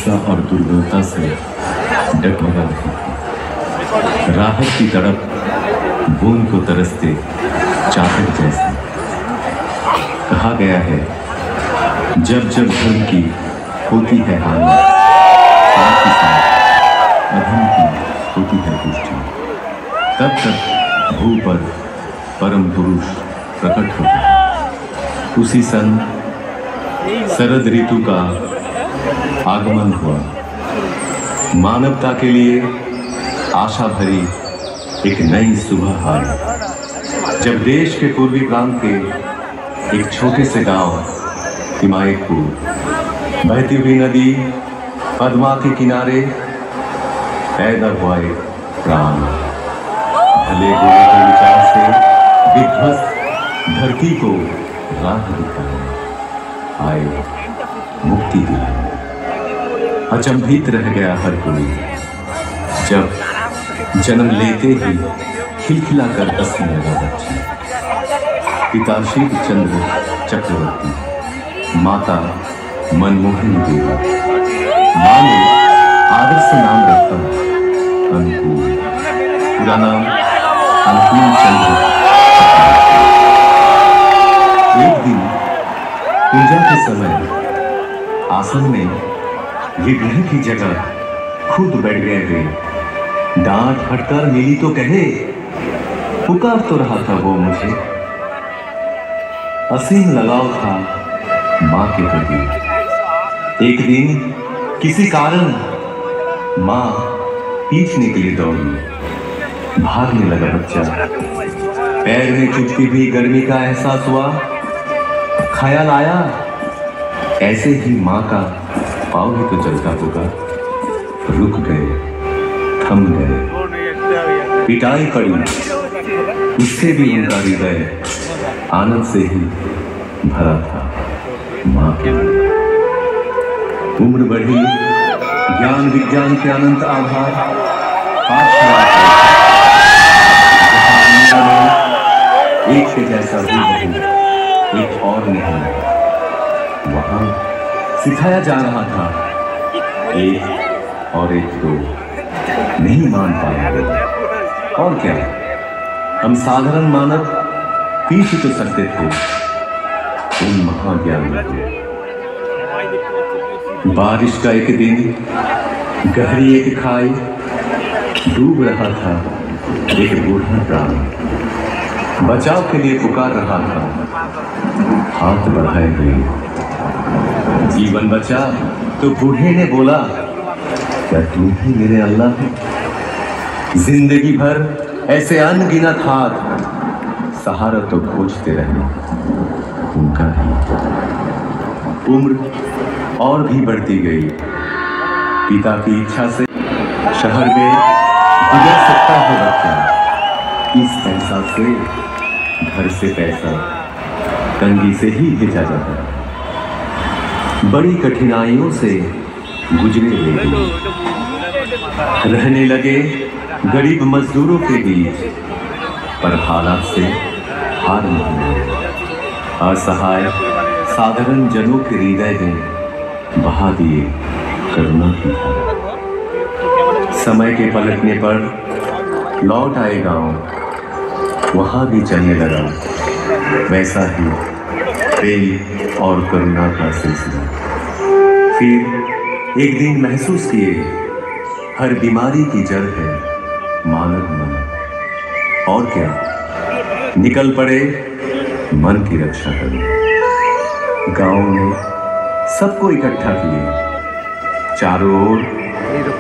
हिंसा और दुर्बलता से डगमगा रही थी। राहत की तड़प बूंद को तरसते चातक जैसे। कहा गया है जब जब धर्म की होती है हानि, साथ ही साथ अधर्म की होती है पुष्टि, तब तक भू पर परम पुरुष प्रकट होता है। उसी सन शरद ऋतु का आगमन हुआ। मानवता के लिए आशा भरी एक नई सुबह आई, जब देश के पूर्वी प्रांत के एक छोटे से गांव हिमायतपुर, बहती हुई नदी पद्मा के किनारे पैदा हुआ एक प्राण। भले बुरे के विचार से विध्वस्त धरती को राह दिखाने आए, मुक्ति दिलाने। अचंभित रह गया हर कोई जब जन्म लेते ही खिलखिला कर हंसने लगा बच्चा। पिता शिव चंद्र चक्रवर्ती, माता मनमोहनी देवी। माँ ने आदर से नाम रखा अनुकूल, पूरा नाम अनुकूल चंद्र। एक दिन पूजा के समय आसन में विग्रह की जगह खुद बैठ गए वे। डांट फटकार मिली तो कहे, पुकार तो रहा था वो मुझे। असीम लगाव था माँ के प्रति। एक दिन किसी कारण माँ पीछने के लिए दौड़ी। भागने लगा बच्चा। पैर में चुभती हुई गर्मी का एहसास हुआ। ख्याल आया ऐसे ही माँ का पाँव भी तो चलता होगा। रुक गए, थम गए। पिटाई पड़ी, उससे भी उनका हृदय आनंद से ही भरा था। माँ के उम्र बढ़ी, ज्ञान विज्ञान के अनंत आभार। एक के जैसा भी नहीं, एक और नहीं। वहां सिखाया जा रहा था एक और एक दो नहीं मान पाएंगे। और क्या, हम साधारण मानव पीछ तो सकते थे उन महाज्ञान को। बारिश का एक दिन गहरी एक खाई, डूब रहा था एक बूढ़ा प्राण। बचाव के लिए पुकार रहा था, हाथ बढ़ाए हुए। जीवन बचा तो बूढ़े ने बोला, क्या तुम ही मेरे अल्लाह हो? जिंदगी भर ऐसे अनगिनत हाथ सहारा तो खोजते रहे उनका ही। उम्र और भी बढ़ती गई। पिता की इच्छा से शहर में गुजर सकता है बच्चा। इस एहसास से घर से पैसा तंगी से ही भेजा जाता है। बड़ी कठिनाइयों से गुजरे वे, रहने लगे गरीब मजदूरों के बीच, पर हालात से हार नहीं मानी। असहाय साधारण जनों के हृदय में बहा दिए करुणा की धारा। समय के पलटने पर लौट आए गांव, वहां भी चलने लगा वैसा ही प्रेम और करुणा का सिलसिला। फिर एक दिन महसूस किए हर बीमारी की जड़ है मानव मन। और क्या, निकल पड़े मन की रक्षा करने। गांव में सबको इकट्ठा किए, चारों ओर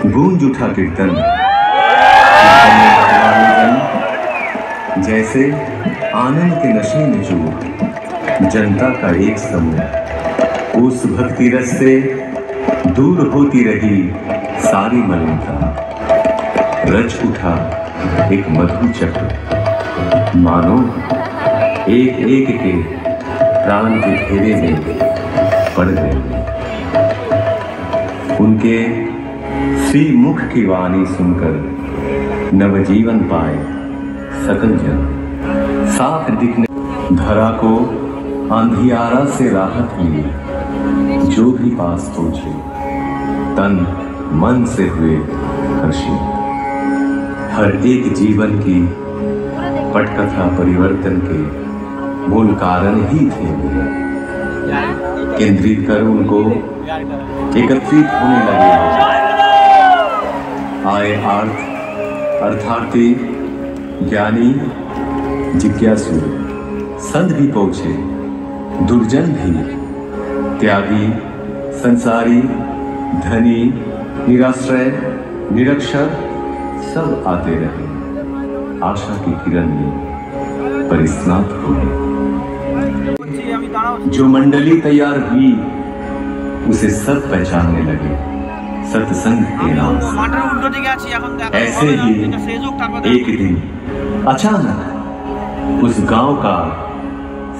गूंज उठा कीर्तन। जैसे आनंद के नशे में जो जनता का एक समूह, उस भक्ति रस से दूर होती रही सारी मलिनता। रच उठा एक मधुर चक्र, मानो एक एक के प्राण के घेरे में पड़ गए। उनके श्री मुख की वाणी सुनकर नवजीवन पाए सकल जन। साफ दिखने धरा को अंधियारा से राहत मिली, जो भी पास पहुंचे तन मन से हुए हर्षित। हर एक जीवन की पटकथा परिवर्तन के मूल कारण ही थे वे। केंद्रित कर उनको एकत्रित होने लगे। आए अर्थार्थी, ज्ञानी, जिज्ञासु, संत भी पहुंचे, दुर्जन भी, त्यागी, संसारी, धनी, निराश्रय, निरक्षर, सब आते रहे। आशा की किरण में परिस्नात हुए। जो मंडली तैयार हुई उसे सब पहचानने लगे सत्संग के नाम से। ऐसे ही एक दिन अचानक उस गांव का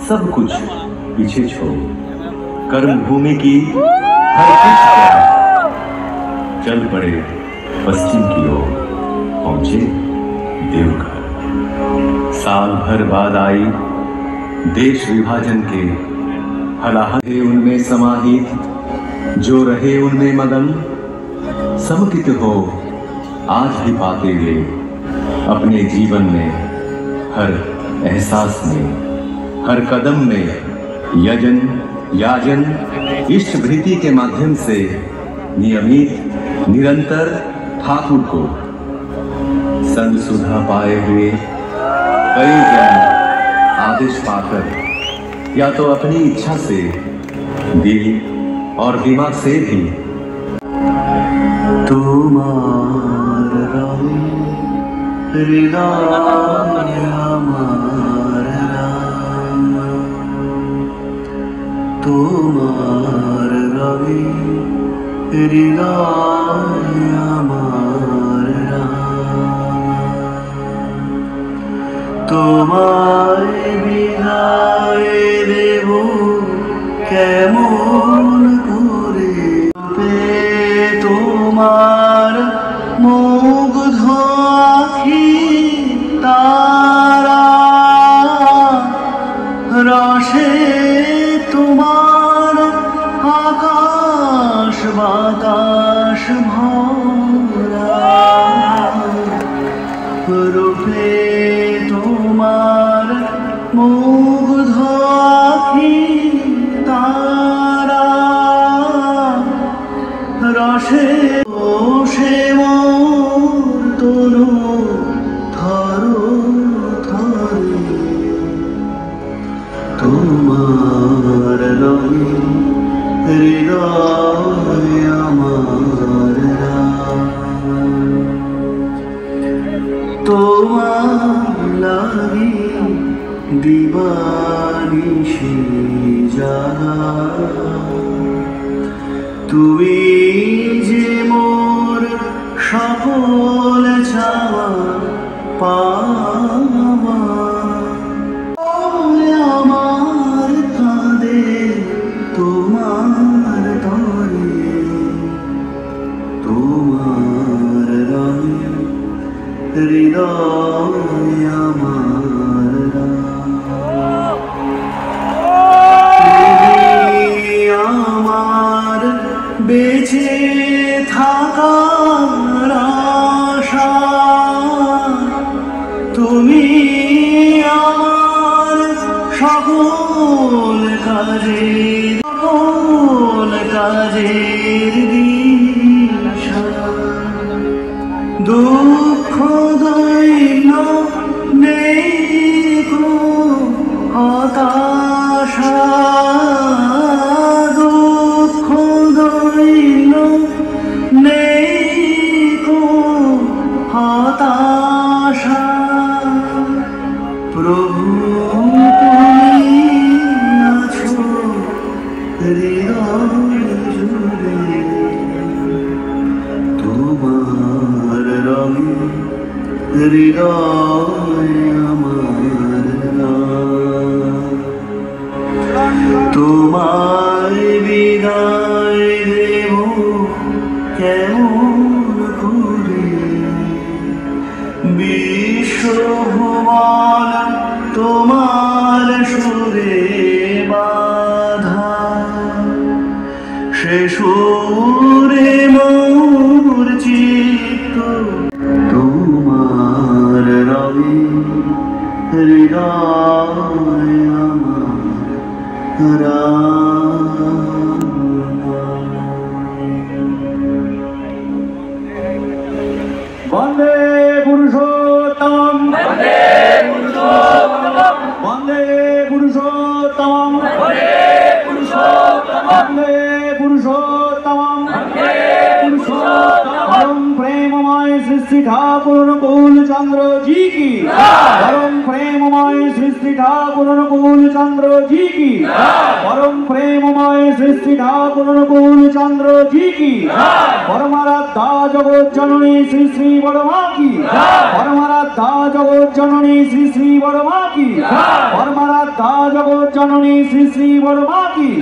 सब कुछ पीछे छोड़ कर्म भूमि की हर कुछ त्याग चल पड़े पश्चिम की ओर, पहुंचे देवघर। साल भर बाद आई देश विभाजन के हलाहल उनमें समाहित, जो रहे उनमें मगन, समकित हो आज भी पाते हुए अपने जीवन में, हर एहसास में, हर कदम में यजन, याजन, इष्ट भृति के माध्यम से नियमित निरंतर ठाकुर को संग सुधा पाए हुए कई जन आदेश पाकर या तो अपनी इच्छा से, दिल और दिमाग से भी तुम्हार रवि हृदय हमार राम, तुम्हार रवि हृदय हमार राम, তোমায় বিদায় দেব কেমন করে, তোমার মুগ্ধ আখি তারা, রসে তোমার আকাশ বাতাস ভরা, রূপে তোমার মুগ্ধ আখি তারা, রসে সে মোর তনু থর থরে, তোমার রঙে হৃদয় আমার রাম, তোমার লাগি দিবানিশি জাগা, তুমি যে মোর সকল চাওয়া পাওয়া, আমার কাঁদে তোমার তরে, তোমার রঙে হৃদয় আমার রাম, আমার বেঁচে থাকার আশা, তুমি আমার সকল কাজের দিশা, দুঃখ দৈন্য নেই কো হতাশা, দুঃখ দৈন্য নেই কো হতাশা, প্রভু তুমি আছো হৃদয় জুড়ে, তোমার রঙে হৃদয় আমার রাম, তোমায় বিদায় দেব কেমন করে, বিশ্বভুবন তোমার সুরে বাধা, সে সুরে पुरुषोत्तमं परम प्रेममय श्री श्री ठाकुर अनुकूल चंद्र जी की परम प्रेममय श्री श्री ठाकुर अनुकूल चंद्र जी की परम प्रेममय श्री श्री ठाकुर अनुकूल चंद्र जी की परमाराध्या जगत जननी श्री श्री बड़मा की परमाराध्या जगत जननी श्री श्री बड़मा की परमाराध्या जगत जननी श्री श्री बड़मा की।